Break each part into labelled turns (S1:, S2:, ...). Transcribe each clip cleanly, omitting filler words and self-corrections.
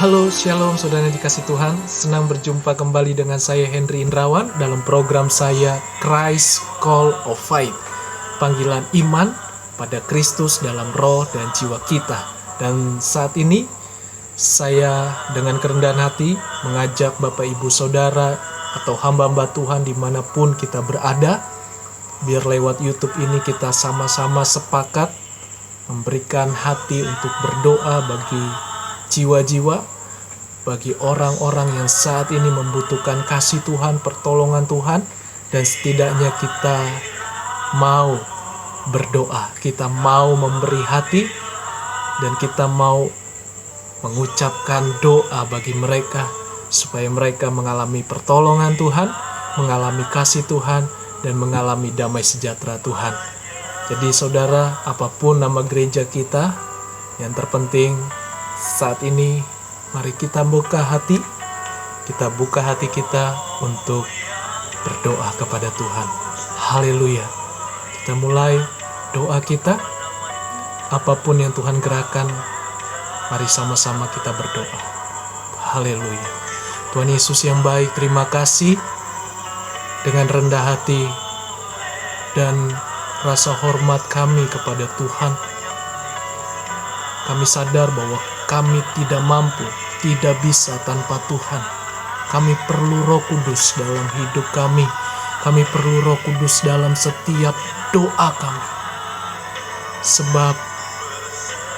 S1: Halo, shalom saudara yang dikasih Tuhan. Senang berjumpa kembali dengan saya Henry Indrawan dalam program saya Christ Call of Faith. Panggilan iman pada Kristus dalam roh dan jiwa kita. Dan saat ini saya dengan kerendahan hati mengajak Bapak Ibu Saudara atau hamba-hamba Tuhan dimanapun kita berada, biar lewat YouTube ini kita sama-sama sepakat memberikan hati untuk berdoa bagi jiwa-jiwa, bagi orang-orang yang saat ini membutuhkan kasih Tuhan, pertolongan Tuhan, dan setidaknya kita mau berdoa, kita mau memberi hati, dan kita mau mengucapkan doa bagi mereka supaya mereka mengalami pertolongan Tuhan, mengalami kasih Tuhan, dan mengalami damai sejahtera Tuhan. Jadi saudara, apapun nama gereja kita, yang terpenting saat ini mari kita buka hati kita untuk berdoa kepada Tuhan. Haleluya. Kita mulai doa kita. Apapun yang Tuhan gerakan, mari sama-sama kita berdoa. Haleluya. Tuhan Yesus yang baik, terima kasih. Dengan rendah hati dan rasa hormat kami kepada Tuhan, kami sadar bahwa kami tidak mampu, tidak bisa tanpa Tuhan. Kami perlu Roh Kudus dalam hidup kami. Kami perlu Roh Kudus dalam setiap doa kami. Sebab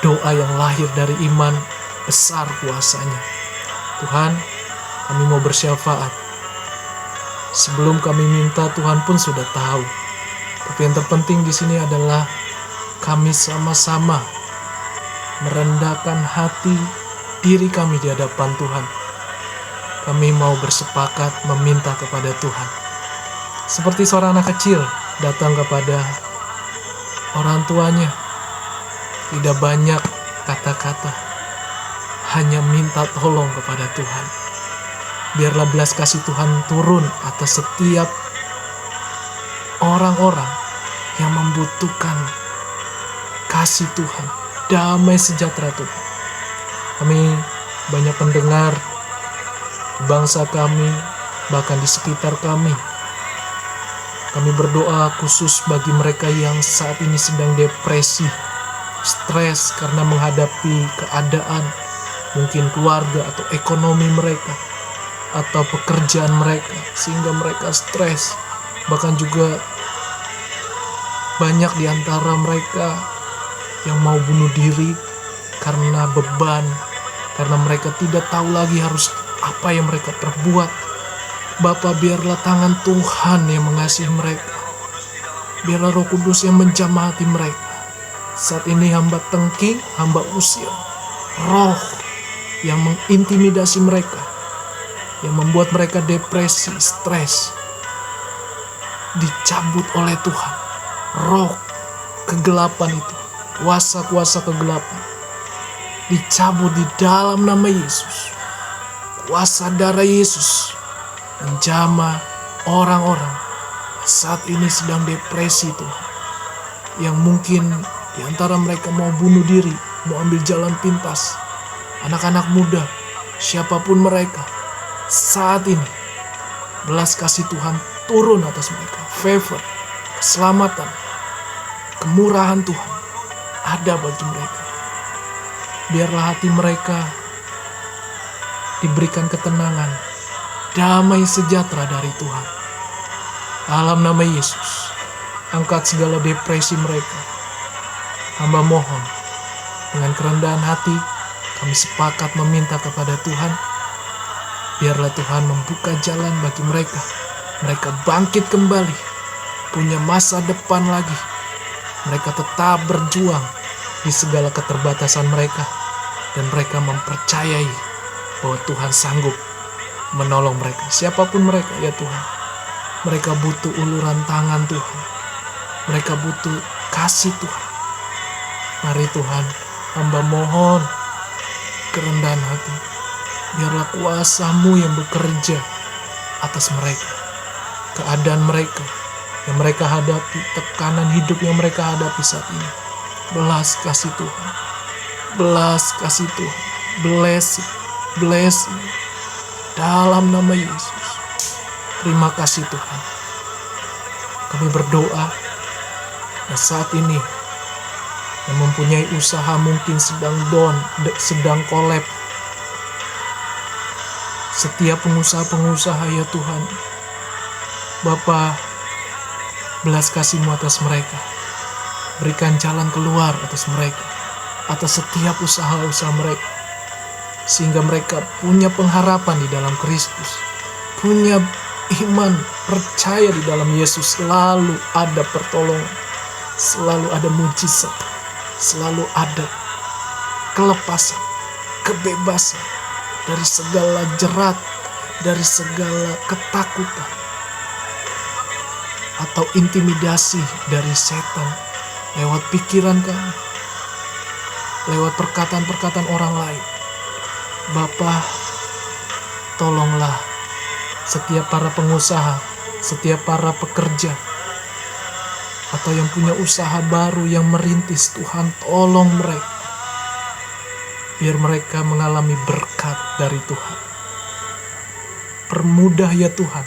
S1: doa yang lahir dari iman besar kuasanya. Tuhan, kami mau bersyafaat. Sebelum kami minta, Tuhan pun sudah tahu. Tapi yang terpenting di sini adalah kami sama-sama merendahkan hati diri kami di hadapan Tuhan. Kami mau bersepakat meminta kepada Tuhan. Seperti seorang anak kecil datang kepada orang tuanya. Tidak banyak kata-kata, hanya minta tolong kepada Tuhan. Biarlah belas kasih Tuhan turun atas setiap orang-orang yang membutuhkan kasih Tuhan, damai sejahtera Tuhan. Kami banyak pendengar bangsa kami, bahkan di sekitar kami. Kami berdoa khusus bagi mereka yang saat ini sedang depresi, stres karena menghadapi keadaan, mungkin keluarga atau ekonomi mereka, atau pekerjaan mereka, sehingga mereka stres. Bahkan juga banyak di antara mereka yang mau bunuh diri karena beban, karena mereka tidak tahu lagi harus apa yang mereka perbuat. Bapa, biarlah tangan Tuhan yang mengasihi mereka. Biarlah Roh Kudus yang menjamah hati mereka. Saat ini hamba tengking, hamba usir roh yang mengintimidasi mereka, yang membuat mereka depresi, stres. Dicabut oleh Tuhan. Roh kegelapan itu, kuasa-kuasa kegelapan, dicabut di dalam nama Yesus. Kuasa darah Yesus menjamah orang-orang saat ini sedang depresi Tuhan. Yang mungkin di antara mereka mau bunuh diri, mau ambil jalan pintas. Anak-anak muda, siapapun mereka, saat ini belas kasih Tuhan turun atas mereka. Favor, keselamatan, kemurahan Tuhan ada bagi mereka. Biarlah hati mereka diberikan ketenangan, damai sejahtera dari Tuhan. Dalam nama Yesus, angkat segala depresi mereka. Hamba mohon, dengan kerendahan hati, kami sepakat meminta kepada Tuhan. Biarlah Tuhan membuka jalan bagi mereka. Mereka bangkit kembali, punya masa depan lagi. Mereka tetap berjuang di segala keterbatasan mereka, dan mereka mempercayai bahwa Tuhan sanggup menolong mereka. Siapapun mereka ya Tuhan, mereka butuh uluran tangan Tuhan, mereka butuh kasih Tuhan. Mari Tuhan, hamba mohon kerendahan hati. Biarlah kuasa-Mu yang bekerja atas mereka, keadaan mereka yang mereka hadapi, tekanan hidup yang mereka hadapi saat ini. Belas kasih Tuhan, belas kasih Tuhan, blessing, blessing dalam nama Yesus. Terima kasih Tuhan. Kami berdoa dan saat ini yang mempunyai usaha mungkin sedang kolab. Setiap pengusaha-pengusaha ya Tuhan, Bapa, belas kasih-Mu atas mereka. Berikan jalan keluar atas mereka, atas setiap usaha-usaha mereka. Sehingga mereka punya pengharapan di dalam Kristus. Punya iman, percaya di dalam Yesus. Selalu ada pertolongan. Selalu ada mujizat. Selalu ada kelepasan, kebebasan dari segala jerat, dari segala ketakutan atau intimidasi dari setan lewat pikiran kami, lewat perkataan-perkataan orang lain. Bapa, tolonglah setiap para pengusaha, setiap para pekerja, atau yang punya usaha baru yang merintis. Tuhan, tolong mereka, biar mereka mengalami berkat dari Tuhan. Permudah ya Tuhan,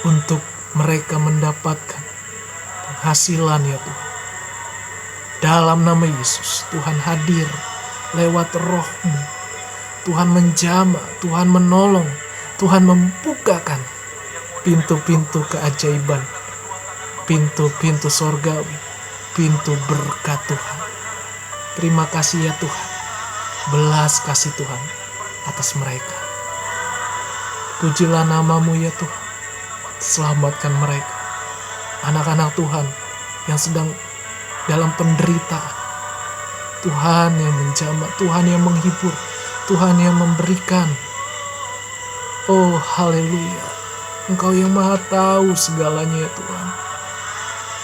S1: untuk mereka mendapatkan penghasilan ya Tuhan. Dalam nama Yesus, Tuhan hadir lewat Roh-Mu. Tuhan menjamah, Tuhan menolong, Tuhan membukakan pintu-pintu keajaiban, pintu-pintu sorgawi, pintu berkat Tuhan. Terima kasih ya Tuhan, belas kasih Tuhan atas mereka. Pujilah nama-Mu ya Tuhan, selamatkan mereka, anak-anak Tuhan yang sedang dalam penderitaan. Tuhan yang menjamah, Tuhan yang menghibur, Tuhan yang memberikan. Oh haleluya, Engkau yang maha tahu segalanya ya Tuhan.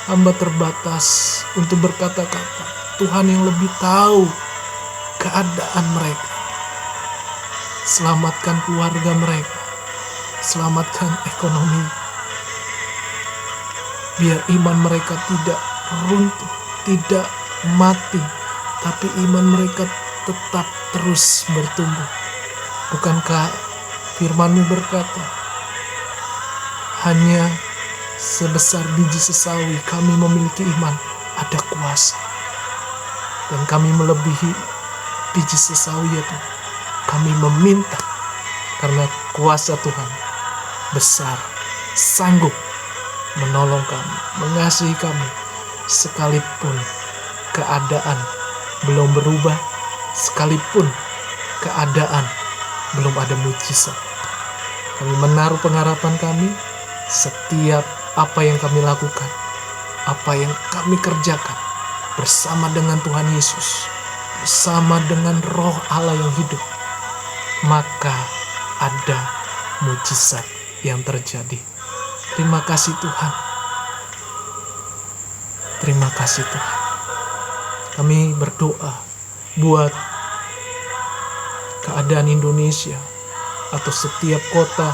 S1: Hamba terbatas untuk berkata-kata. Tuhan yang lebih tahu keadaan mereka. Selamatkan keluarga mereka, selamatkan ekonomi. Biar iman mereka tidak runtuh, tidak mati, tapi iman mereka tetap terus bertumbuh. Bukankah firman-Mu berkata, hanya sebesar biji sesawi kami memiliki iman, ada kuasa. Dan kami melebihi biji sesawi itu. Kami meminta karena kuasa Tuhan besar, sanggup menolong kami, mengasihi kami, sekalipun keadaan belum berubah, sekalipun keadaan belum ada mujizat. Kami menaruh pengharapan kami, setiap apa yang kami lakukan, apa yang kami kerjakan bersama dengan Tuhan Yesus, bersama dengan Roh Allah yang hidup, maka ada mujizat yang terjadi. Terima kasih Tuhan. Terima kasih Tuhan. Kami berdoa buat keadaan Indonesia atau setiap kota.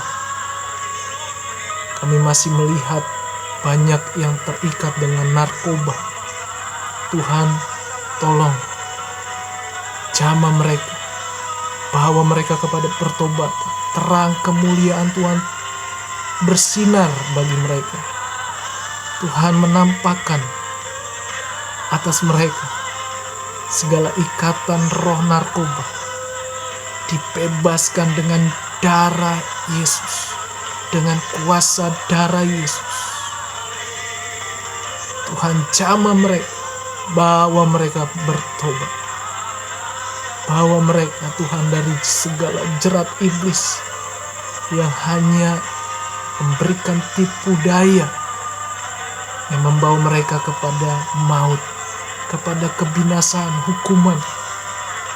S1: Kami masih melihat banyak yang terikat dengan narkoba. Tuhan, tolong jamah mereka, bawa mereka kepada pertobatan. Terang kemuliaan Tuhan bersinar bagi mereka. Tuhan menampakkan atas mereka segala ikatan roh narkoba, dibebaskan dengan darah Yesus, dengan kuasa darah Yesus. Tuhan jamah mereka, bawa mereka bertobat, bawa mereka Tuhan dari segala jerat iblis yang hanya memberikan tipu daya, yang membawa mereka kepada maut, kepada kebinasaan, hukuman.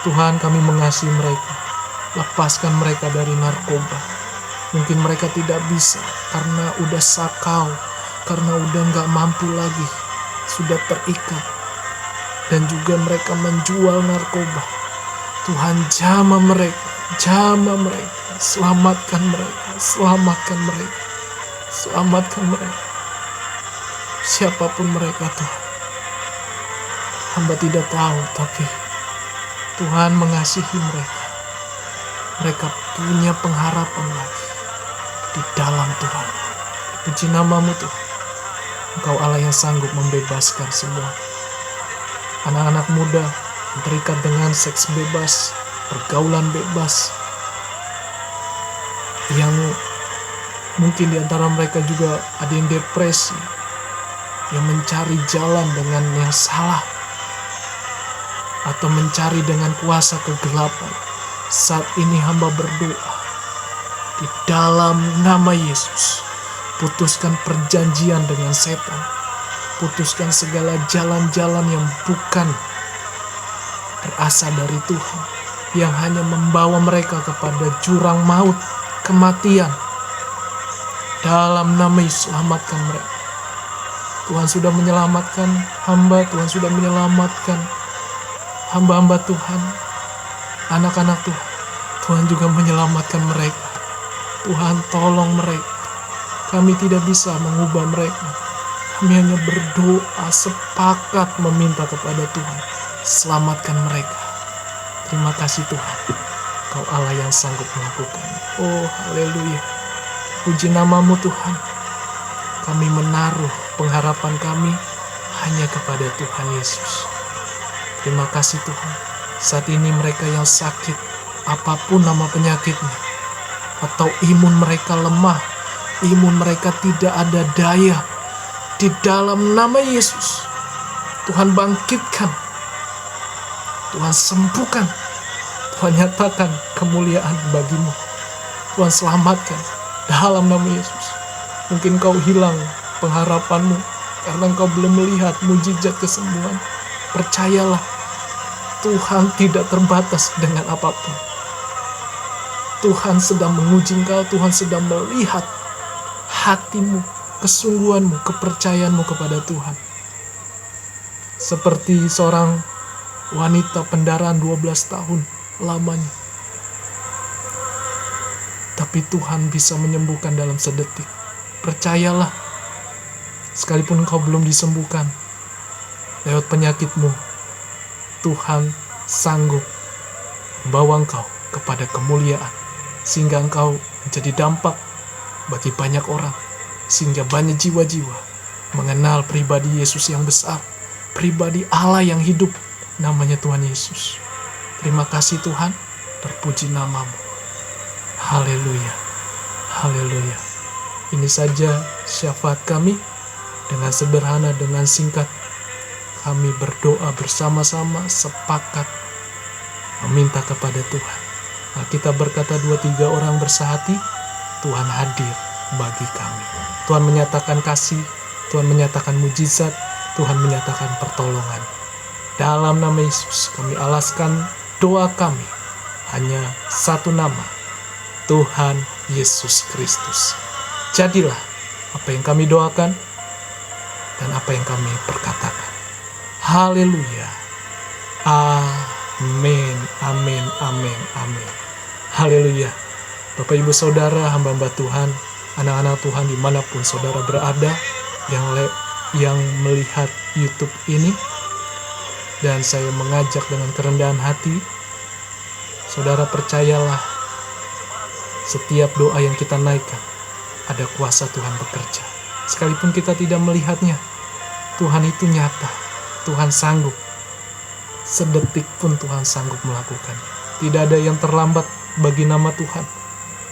S1: Tuhan, kami mengasihi mereka. Lepaskan mereka dari narkoba. Mungkin mereka tidak bisa karena udah sakau, karena udah gak mampu lagi, sudah terikat, dan juga mereka menjual narkoba. Tuhan, jamah mereka, selamatkan mereka, selamatkan mereka, selamatkan mereka. Siapapun mereka Tuhan, hamba tidak tahu, tapi Tuhan mengasihi mereka. mereka punya pengharapan lagi di dalam Tuhan. Puji nama-Mu Tuhan. Engkau Allah yang sanggup membebaskan semua anak-anak muda yang terikat dengan seks bebas, pergaulan bebas, yang mungkin di antara mereka juga ada yang depresi, yang mencari jalan dengan yang salah, atau mencari dengan kuasa kegelapan. Saat ini hamba berdoa di dalam nama Yesus, putuskan perjanjian dengan setan, putuskan segala jalan-jalan yang bukan berasal dari Tuhan, yang hanya membawa mereka kepada jurang maut, kematian. Dalam nama Yesus, selamatkan mereka. Tuhan sudah menyelamatkan hamba, Tuhan sudah menyelamatkan hamba-hamba Tuhan, anak-anak Tuhan. Tuhan juga menyelamatkan mereka. Tuhan tolong mereka. Kami tidak bisa mengubah mereka. Kami hanya berdoa, sepakat meminta kepada Tuhan, selamatkan mereka. Terima kasih Tuhan, Kau Allah yang sanggup melakukan. Oh haleluya, puji nama-Mu Tuhan. Kami menaruh pengharapan kami hanya kepada Tuhan Yesus. Terima kasih Tuhan. Saat ini mereka yang sakit, apapun nama penyakitnya, atau imun mereka lemah, imun mereka tidak ada daya, di dalam nama Yesus, Tuhan bangkitkan, Tuhan sembuhkan, Tuhan nyatakan kemuliaan bagimu, Tuhan selamatkan dalam nama Yesus. Mungkin kau hilang pengharapanmu karena engkau belum melihat mujizat kesembuhan. Percayalah, Tuhan tidak terbatas dengan apapun. Tuhan sedang menguji engkau, Tuhan sedang melihat hatimu, kesungguhanmu, kepercayaanmu kepada Tuhan. Seperti seorang wanita pendarahan 12 tahun lamanya. Tapi Tuhan bisa menyembuhkan dalam sedetik. Percayalah, sekalipun engkau belum disembuhkan lewat penyakitmu, Tuhan sanggup membawa engkau kepada kemuliaan, sehingga engkau menjadi dampak bagi banyak orang, sehingga banyak jiwa-jiwa mengenal pribadi Yesus yang besar, pribadi Allah yang hidup, namanya Tuhan Yesus. Terima kasih Tuhan, terpuji nama-Mu. Haleluya, haleluya. Ini saja syafaat kami. Dengan sederhana, dengan singkat, kami berdoa bersama-sama, sepakat meminta kepada Tuhan. Kita berkata 2-3 orang bersehati, Tuhan hadir bagi kami. Tuhan menyatakan kasih, Tuhan menyatakan mujizat, Tuhan menyatakan pertolongan. Dalam nama Yesus kami alaskan doa kami hanya satu nama, Tuhan Yesus Kristus. Jadilah apa yang kami doakan dan apa yang kami perkatakan. Haleluya. Amin, amin, amin, amin. Haleluya. Bapak Ibu Saudara, hamba-hamba Tuhan, anak-anak Tuhan dimanapun saudara berada, yang melihat YouTube ini, dan saya mengajak dengan kerendahan hati, saudara percayalah, setiap doa yang kita naikkan, ada kuasa Tuhan bekerja. Sekalipun kita tidak melihatnya, Tuhan itu nyata, Tuhan sanggup. Sedetik pun Tuhan sanggup melakukan. Tidak ada yang terlambat bagi nama Tuhan.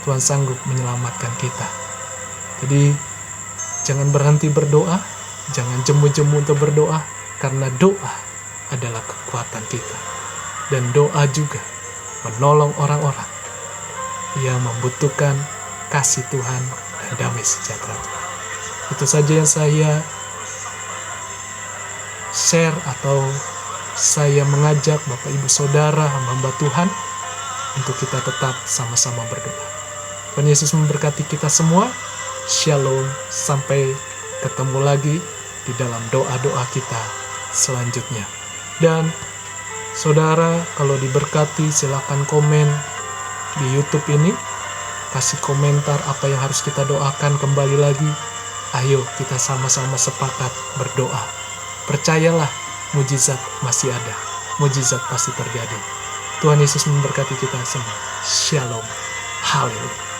S1: Tuhan sanggup menyelamatkan kita. Jadi, jangan berhenti berdoa, jangan jemu-jemu untuk berdoa, karena doa adalah kekuatan kita. Dan doa juga menolong orang-orang yang membutuhkan kasih Tuhan dan damai sejahtera Tuhan. Itu saja yang saya share, atau saya mengajak Bapak Ibu Saudara, hamba-hamba Tuhan, untuk kita tetap sama-sama berdoa. Tuhan Yesus memberkati kita semua. Shalom, sampai ketemu lagi di dalam doa-doa kita selanjutnya. Dan saudara, kalau diberkati, silakan komen di YouTube ini, kasih komentar apa yang harus kita doakan kembali lagi. Ayo kita sama-sama sepakat berdoa. Percayalah, mujizat masih ada, mujizat pasti terjadi. Tuhan Yesus memberkati kita semua. Shalom. Haleluya.